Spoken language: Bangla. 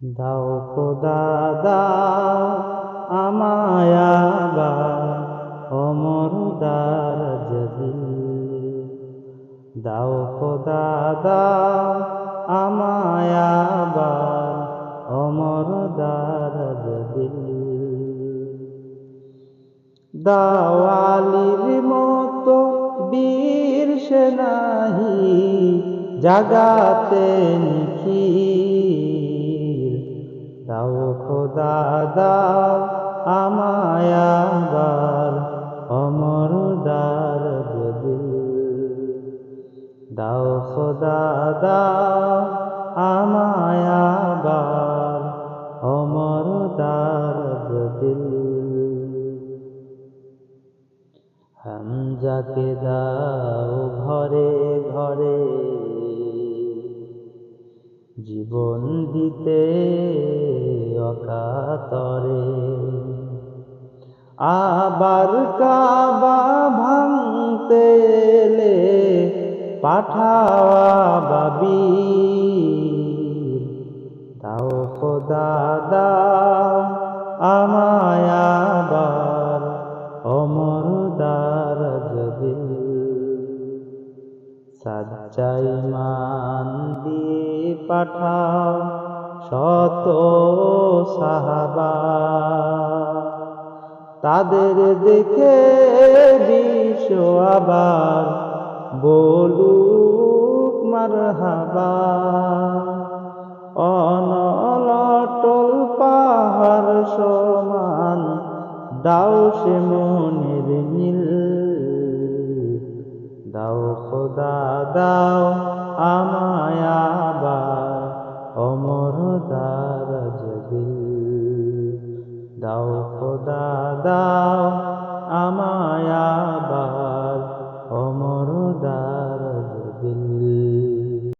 দাও খোদা দাও আমায় আবার অমর দারাজ দিল। দাও খোদা দাও আমায় আবার অমর দারাজ দিল। দাও আলীর মতো বীর সেনাহি জাগাতে নিখির। দাও খোদা দাও আমায় আবার অমর দারাজ দিল। দাও খোদা দাও আমায় আবার অমর দারাজ দিল। হামজাকে দাও ঘরে ঘরে জীবন দিতে অকাতরে। আবার কাবা ভাঙতে এলে পাঠাও আবাবিল। দাও খোদা দাও আমায় আবার অমর দারাজ দিল। সাচ্চা ঈমান দিয়ে পাঠাও শত সাহাবা। তাদের দেখে বিশ্ব আবার বলুক মারহাবা। অনল অটল পাহাড় সমান দাও সে মনের মিল। দাও খোদা দাও আমায় আবার অমর দারাজ দিল। দাও খোদা দাও আমায়